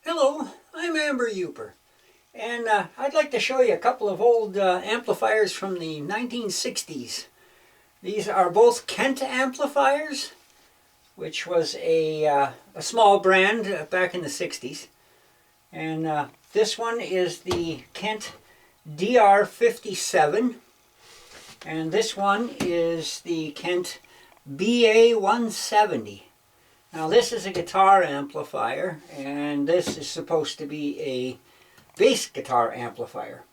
Hello, I'm Amber Uper, and I'd like to show you a couple of old amplifiers from the 1960s. These are both Kent amplifiers, which was a small brand back in the 60s. And this one is the Kent DR57, and this one is the Kent BA170. Now this is a guitar amplifier, and this is supposed to be a bass guitar amplifier.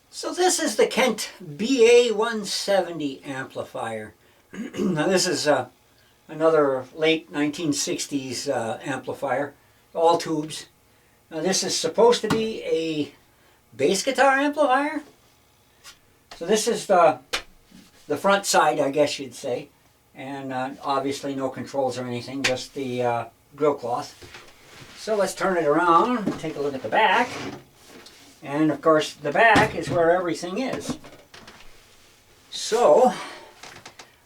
So this is the Kent BA170 amplifier. Now this is another late 1960s amplifier, all tubes. Now this is supposed to be a bass guitar amplifier. So this is the front side, I guess you'd say. And obviously no controls or anything, just the grill cloth. So let's turn it around and take a look at the back. And of course the back is where everything is. So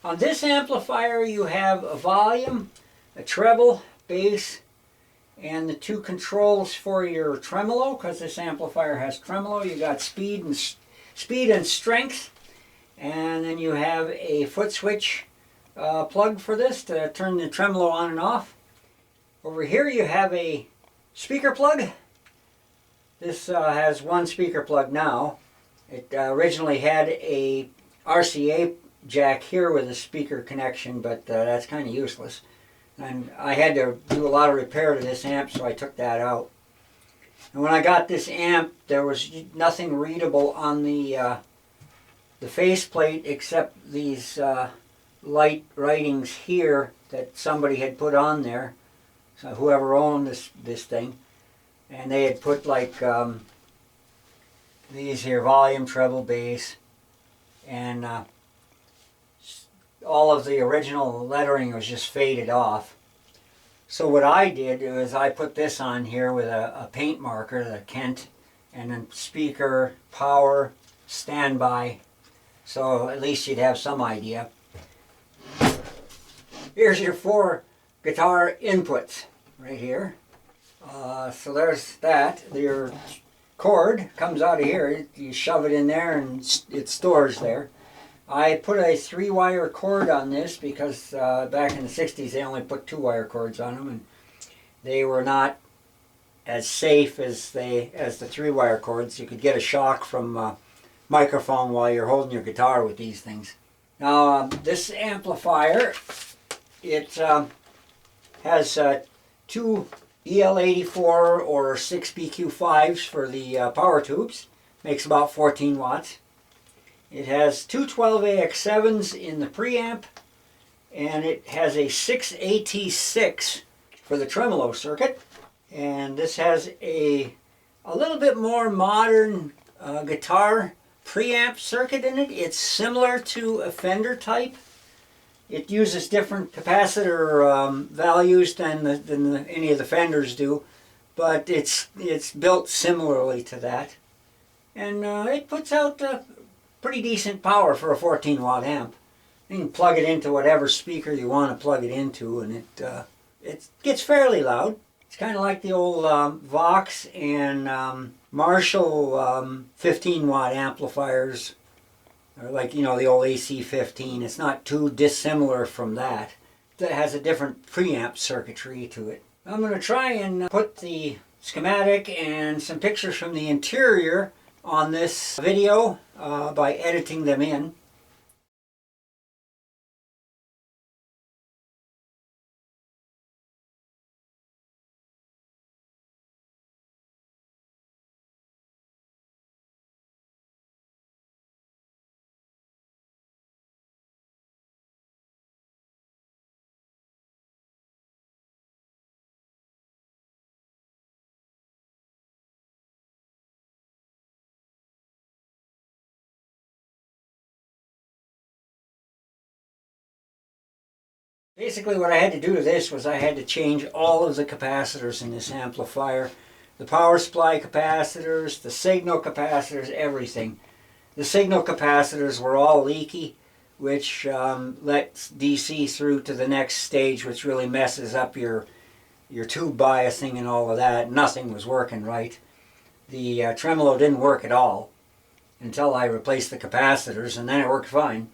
on this amplifier you have a volume, a treble, bass, and the two controls for your tremolo, because this amplifier has tremolo. You got speed and strength, and then you have a foot switch plug for this to turn the tremolo on and off. Over here you have a speaker plug. This has one speaker plug now. It originally had a RCA jack here with a speaker connection, but that's kind of useless. And I had to do a lot of repair to this amp, so I took that out. And when I got this amp, there was nothing readable on the faceplate except these light writings here that somebody had put on there. So whoever owned this thing, and they had put like these here: volume, treble, bass, and all of the original lettering was just faded off. So what I did was I put this on here with a paint marker, the Kent, and then speaker, power, standby, so at least you'd have some idea. Here's your 4 guitar inputs right here. So there's that. Your cord comes out of here. You shove it in there and it stores there. I put a 3-wire cord on this because back in the 60s they only put 2-wire cords on them, and they were not as safe as the 3-wire cords. You could get a shock from a microphone while you're holding your guitar with these things. Now this amplifier, it has 2 EL84 or 6 BQ5s for the power tubes. Makes about 14 watts. It has 2 12AX7s in the preamp, and it has a 6AT6 for the tremolo circuit. And this has a little bit more modern guitar preamp circuit in it. It's similar to a Fender type. It uses different capacitor values than any of the Fenders do, but it's built similarly to that. And it puts out pretty decent power for a 14-watt amp. You can plug it into whatever speaker you want to plug it into, and it gets fairly loud. It's kind of like the old Vox and Marshall 15-watt amplifiers, or like, you know, the old AC-15. It's not too dissimilar from that. That has a different preamp circuitry to it. I'm going to try and put the schematic and some pictures from the interior on this video by editing them in. Basically what I had to do to this was I had to change all of the capacitors in this amplifier. The power supply capacitors, the signal capacitors, everything. The signal capacitors were all leaky, which lets DC through to the next stage, which really messes up your your tube biasing and all of that. Nothing was working right. The tremolo didn't work at all until I replaced the capacitors, and then it worked fine.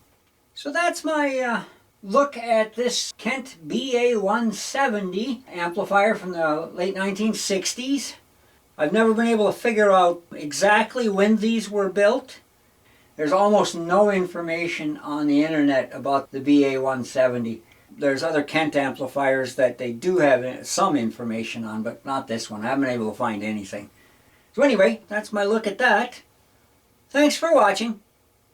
So that's my look at this Kent BA170 amplifier from the late 1960s. I've never been able to figure out exactly when these were built. There's almost no information on the internet about the BA170. There's other Kent amplifiers that they do have some information on, but not this one. I haven't been able to find anything. So anyway, that's my look at that. Thanks for watching.